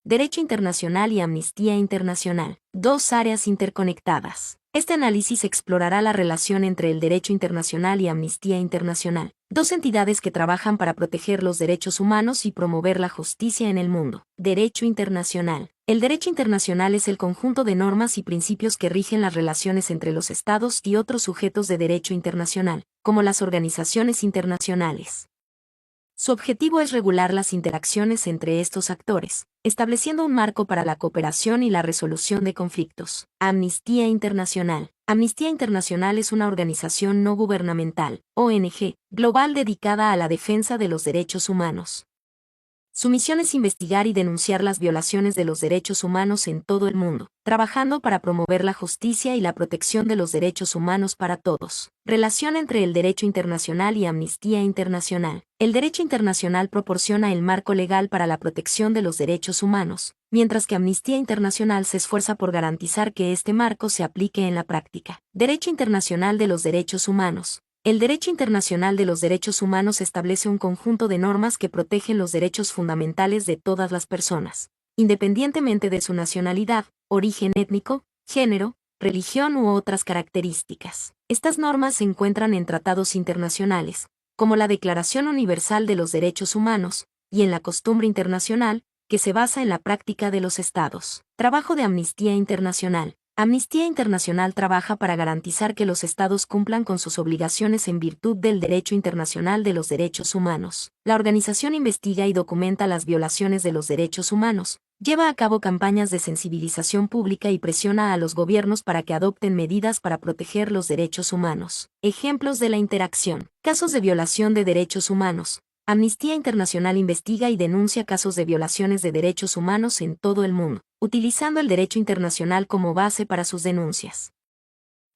Derecho internacional y amnistía internacional, dos áreas interconectadas. Este análisis explorará la relación entre el derecho internacional y amnistía internacional, dos entidades que trabajan para proteger los derechos humanos y promover la justicia en el mundo. Derecho internacional. El derecho internacional es el conjunto de normas y principios que rigen las relaciones entre los estados y otros sujetos de derecho internacional, como las organizaciones internacionales. Su objetivo es regular las interacciones entre estos actores, estableciendo un marco para la cooperación y la resolución de conflictos. Amnistía Internacional. Amnistía Internacional es una organización no gubernamental, ONG, global dedicada a la defensa de los derechos humanos. Su misión es investigar y denunciar las violaciones de los derechos humanos en todo el mundo, trabajando para promover la justicia y la protección de los derechos humanos para todos. Relación entre el derecho internacional y Amnistía Internacional. El derecho internacional proporciona el marco legal para la protección de los derechos humanos, mientras que Amnistía Internacional se esfuerza por garantizar que este marco se aplique en la práctica. Derecho internacional de los derechos humanos. El derecho internacional de los derechos humanos establece un conjunto de normas que protegen los derechos fundamentales de todas las personas, independientemente de su nacionalidad, origen étnico, género, religión u otras características. Estas normas se encuentran en tratados internacionales, como la Declaración Universal de los Derechos Humanos, y en la costumbre internacional, que se basa en la práctica de los estados. Trabajo de Amnistía Internacional. Amnistía Internacional trabaja para garantizar que los estados cumplan con sus obligaciones en virtud del derecho internacional de los derechos humanos. La organización investiga y documenta las violaciones de los derechos humanos, lleva a cabo campañas de sensibilización pública y presiona a los gobiernos para que adopten medidas para proteger los derechos humanos. Ejemplos de la interacción. Casos de violación de derechos humanos. Amnistía Internacional investiga y denuncia casos de violaciones de derechos humanos en todo el mundo, utilizando el derecho internacional como base para sus denuncias.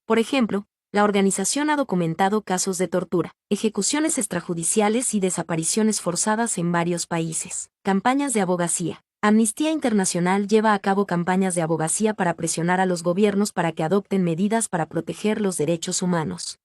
Por ejemplo, la organización ha documentado casos de tortura, ejecuciones extrajudiciales y desapariciones forzadas en varios países. Campañas de abogacía. Amnistía Internacional lleva a cabo campañas de abogacía para presionar a los gobiernos para que adopten medidas para proteger los derechos humanos.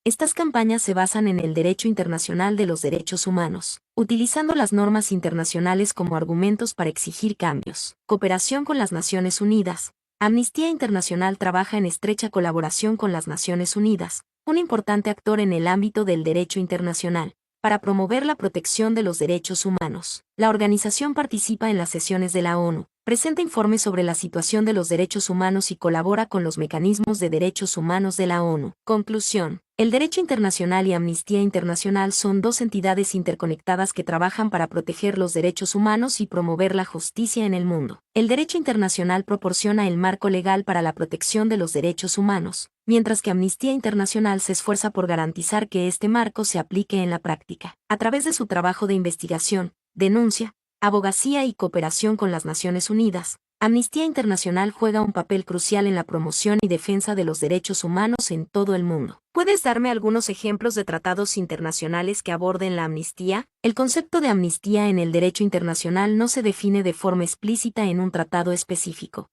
Estas campañas se basan en el derecho internacional de los derechos humanos, utilizando las normas internacionales como argumentos para exigir cambios. Cooperación con las Naciones Unidas. Amnistía Internacional trabaja en estrecha colaboración con las Naciones Unidas, un importante actor en el ámbito del derecho internacional, para promover la protección de los derechos humanos. La organización participa en las sesiones de la ONU, presenta informes sobre la situación de los derechos humanos y colabora con los mecanismos de derechos humanos de la ONU. Conclusión. El derecho internacional y Amnistía Internacional son dos entidades interconectadas que trabajan para proteger los derechos humanos y promover la justicia en el mundo. El derecho internacional proporciona el marco legal para la protección de los derechos humanos, mientras que Amnistía Internacional se esfuerza por garantizar que este marco se aplique en la práctica. A través de su trabajo de investigación, denuncia, abogacía y cooperación con las Naciones Unidas, Amnistía Internacional juega un papel crucial en la promoción y defensa de los derechos humanos en todo el mundo. ¿Puedes darme algunos ejemplos de tratados internacionales que aborden la amnistía? El concepto de amnistía en el derecho internacional no se define de forma explícita en un tratado específico.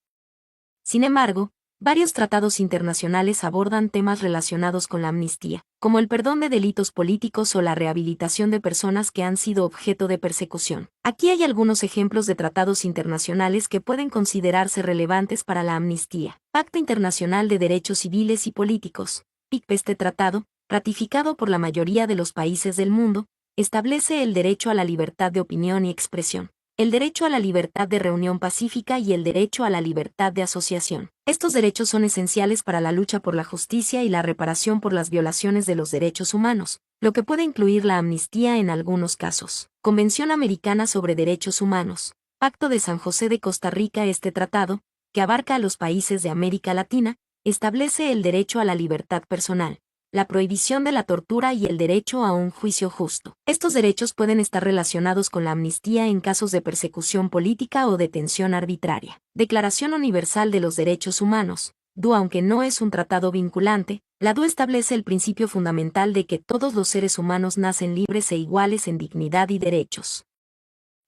Sin embargo, varios tratados internacionales abordan temas relacionados con la amnistía, como el perdón de delitos políticos o la rehabilitación de personas que han sido objeto de persecución. Aquí hay algunos ejemplos de tratados internacionales que pueden considerarse relevantes para la amnistía. Pacto Internacional de Derechos Civiles y Políticos, PICP. Este tratado, ratificado por la mayoría de los países del mundo, establece el derecho a la libertad de opinión y expresión, el derecho a la libertad de reunión pacífica y el derecho a la libertad de asociación. Estos derechos son esenciales para la lucha por la justicia y la reparación por las violaciones de los derechos humanos, lo que puede incluir la amnistía en algunos casos. Convención Americana sobre Derechos Humanos, Pacto de San José de Costa Rica. Este tratado, que abarca a los países de América Latina, establece el derecho a la libertad personal, la prohibición de la tortura y el derecho a un juicio justo. Estos derechos pueden estar relacionados con la amnistía en casos de persecución política o detención arbitraria. Declaración Universal de los Derechos Humanos, DUA. Aunque no es un tratado vinculante, la DUA establece el principio fundamental de que todos los seres humanos nacen libres e iguales en dignidad y derechos.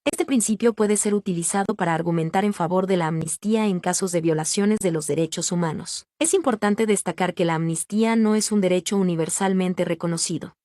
Este principio puede ser utilizado para argumentar en favor de la amnistía en casos de violaciones de los derechos humanos. Es importante destacar que la amnistía no es un derecho universalmente reconocido.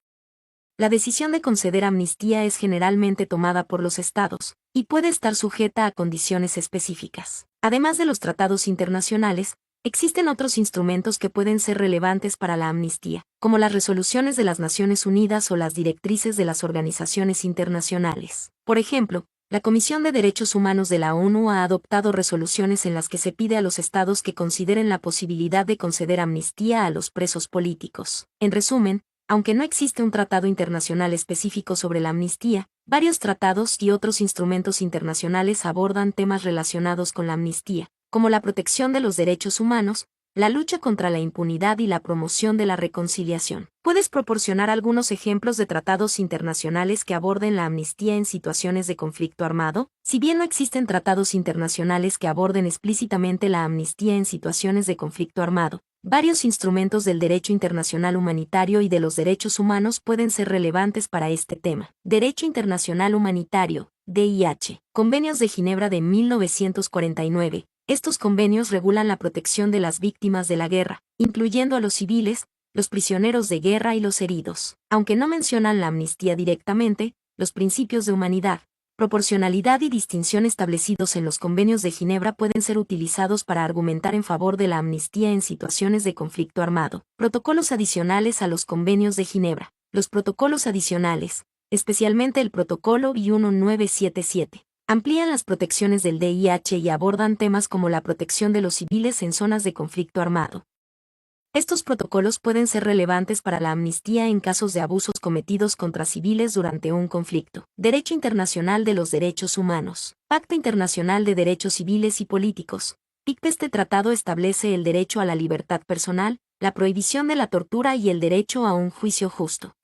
La decisión de conceder amnistía es generalmente tomada por los estados, y puede estar sujeta a condiciones específicas. Además de los tratados internacionales, existen otros instrumentos que pueden ser relevantes para la amnistía, como las resoluciones de las Naciones Unidas o las directrices de las organizaciones internacionales. Por ejemplo, la Comisión de Derechos Humanos de la ONU ha adoptado resoluciones en las que se pide a los estados que consideren la posibilidad de conceder amnistía a los presos políticos. En resumen, aunque no existe un tratado internacional específico sobre la amnistía, varios tratados y otros instrumentos internacionales abordan temas relacionados con la amnistía, como la protección de los derechos humanos, la lucha contra la impunidad y la promoción de la reconciliación. ¿Puedes proporcionar algunos ejemplos de tratados internacionales que aborden la amnistía en situaciones de conflicto armado? Si bien no existen tratados internacionales que aborden explícitamente la amnistía en situaciones de conflicto armado, varios instrumentos del derecho internacional humanitario y de los derechos humanos pueden ser relevantes para este tema. Derecho Internacional Humanitario, DIH. Convenios de Ginebra de 1949. Estos convenios regulan la protección de las víctimas de la guerra, incluyendo a los civiles, los prisioneros de guerra y los heridos. Aunque no mencionan la amnistía directamente, los principios de humanidad, proporcionalidad y distinción establecidos en los convenios de Ginebra pueden ser utilizados para argumentar en favor de la amnistía en situaciones de conflicto armado. Protocolos adicionales a los convenios de Ginebra. Los protocolos adicionales, especialmente el Protocolo I-1977, amplían las protecciones del DIH y abordan temas como la protección de los civiles en zonas de conflicto armado. Estos protocolos pueden ser relevantes para la amnistía en casos de abusos cometidos contra civiles durante un conflicto. Derecho Internacional de los Derechos Humanos. Pacto Internacional de Derechos Civiles y Políticos. PICP. Este tratado establece el derecho a la libertad personal, la prohibición de la tortura y el derecho a un juicio justo.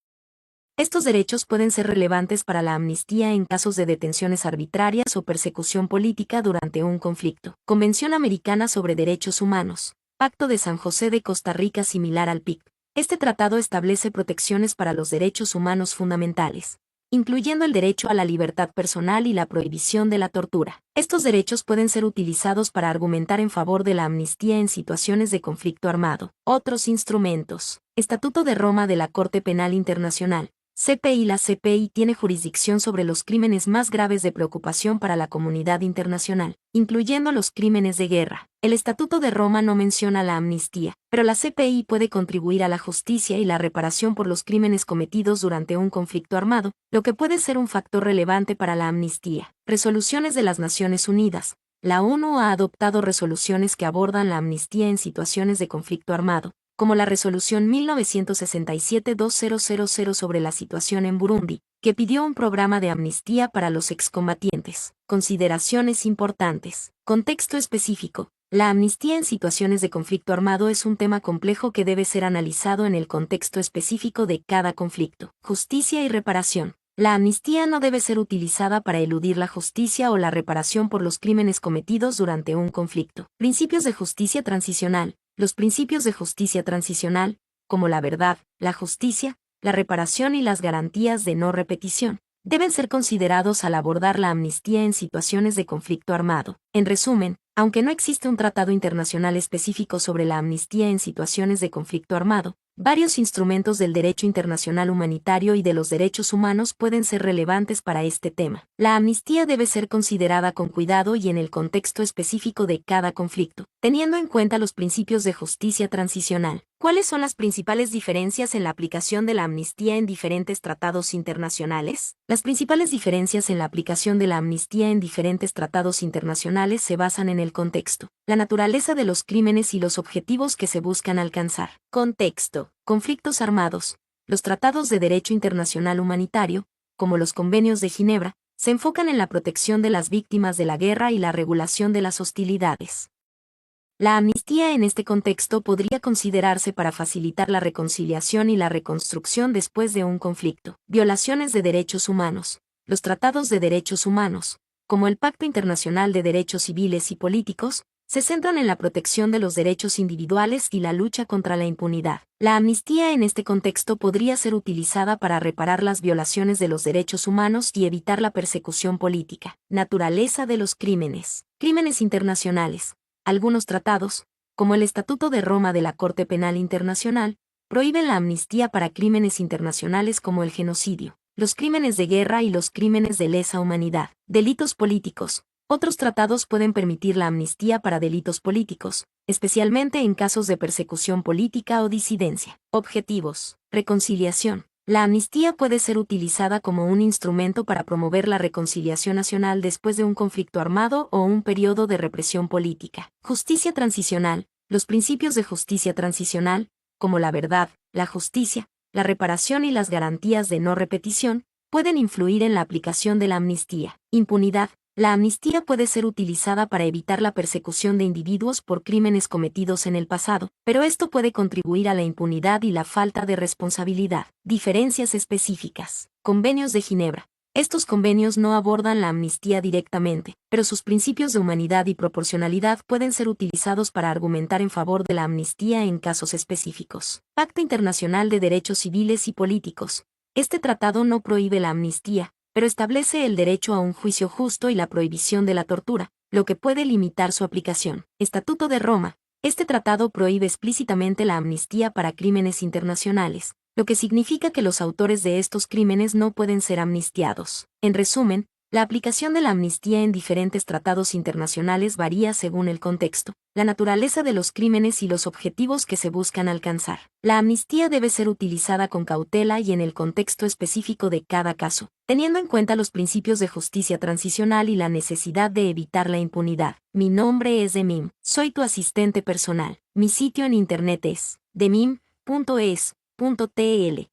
Estos derechos pueden ser relevantes para la amnistía en casos de detenciones arbitrarias o persecución política durante un conflicto. Convención Americana sobre Derechos Humanos. Pacto de San José de Costa Rica similar al PIC. Este tratado establece protecciones para los derechos humanos fundamentales, incluyendo el derecho a la libertad personal y la prohibición de la tortura. Estos derechos pueden ser utilizados para argumentar en favor de la amnistía en situaciones de conflicto armado. Otros instrumentos. Estatuto de Roma de la Corte Penal Internacional. CPI. La CPI tiene jurisdicción sobre los crímenes más graves de preocupación para la comunidad internacional, incluyendo los crímenes de guerra. El Estatuto de Roma no menciona la amnistía, pero la CPI puede contribuir a la justicia y la reparación por los crímenes cometidos durante un conflicto armado, lo que puede ser un factor relevante para la amnistía. Resoluciones de las Naciones Unidas. La ONU ha adoptado resoluciones que abordan la amnistía en situaciones de conflicto armado, como la Resolución 1967-2000 sobre la situación en Burundi, que pidió un programa de amnistía para los excombatientes. Consideraciones importantes. Contexto específico. La amnistía en situaciones de conflicto armado es un tema complejo que debe ser analizado en el contexto específico de cada conflicto. Justicia y reparación. La amnistía no debe ser utilizada para eludir la justicia o la reparación por los crímenes cometidos durante un conflicto. Principios de justicia transicional. Los principios de justicia transicional, como la verdad, la justicia, la reparación y las garantías de no repetición, deben ser considerados al abordar la amnistía en situaciones de conflicto armado. En resumen, aunque no existe un tratado internacional específico sobre la amnistía en situaciones de conflicto armado, varios instrumentos del derecho internacional humanitario y de los derechos humanos pueden ser relevantes para este tema. La amnistía debe ser considerada con cuidado y en el contexto específico de cada conflicto, teniendo en cuenta los principios de justicia transicional. ¿Cuáles son las principales diferencias en la aplicación de la amnistía en diferentes tratados internacionales? Las principales diferencias en la aplicación de la amnistía en diferentes tratados internacionales se basan en el contexto, la naturaleza de los crímenes y los objetivos que se buscan alcanzar. Contexto. Conflictos armados. Los tratados de derecho internacional humanitario, como los convenios de Ginebra, se enfocan en la protección de las víctimas de la guerra y la regulación de las hostilidades. La amnistía en este contexto podría considerarse para facilitar la reconciliación y la reconstrucción después de un conflicto. Violaciones de derechos humanos. Los tratados de derechos humanos, como el Pacto Internacional de Derechos Civiles y Políticos, se centran en la protección de los derechos individuales y la lucha contra la impunidad. La amnistía en este contexto podría ser utilizada para reparar las violaciones de los derechos humanos y evitar la persecución política. Naturaleza de los crímenes. Crímenes internacionales. Algunos tratados, como el Estatuto de Roma de la Corte Penal Internacional, prohíben la amnistía para crímenes internacionales como el genocidio, los crímenes de guerra y los crímenes de lesa humanidad. Delitos políticos. Otros tratados pueden permitir la amnistía para delitos políticos, especialmente en casos de persecución política o disidencia. Objetivos. Reconciliación. La amnistía puede ser utilizada como un instrumento para promover la reconciliación nacional después de un conflicto armado o un periodo de represión política. Justicia transicional. Los principios de justicia transicional, como la verdad, la justicia, la reparación y las garantías de no repetición, pueden influir en la aplicación de la amnistía. Impunidad. La amnistía puede ser utilizada para evitar la persecución de individuos por crímenes cometidos en el pasado, pero esto puede contribuir a la impunidad y la falta de responsabilidad. Diferencias específicas. Convenios de Ginebra. Estos convenios no abordan la amnistía directamente, pero sus principios de humanidad y proporcionalidad pueden ser utilizados para argumentar en favor de la amnistía en casos específicos. Pacto Internacional de Derechos Civiles y Políticos. Este tratado no prohíbe la amnistía, pero establece el derecho a un juicio justo y la prohibición de la tortura, lo que puede limitar su aplicación. Estatuto de Roma. Este tratado prohíbe explícitamente la amnistía para crímenes internacionales, lo que significa que los autores de estos crímenes no pueden ser amnistiados. En resumen, la aplicación de la amnistía en diferentes tratados internacionales varía según el contexto, la naturaleza de los crímenes y los objetivos que se buscan alcanzar. La amnistía debe ser utilizada con cautela y en el contexto específico de cada caso, teniendo en cuenta los principios de justicia transicional y la necesidad de evitar la impunidad. Mi nombre es Demim, soy tu asistente personal. Mi sitio en internet es demim.es.tl.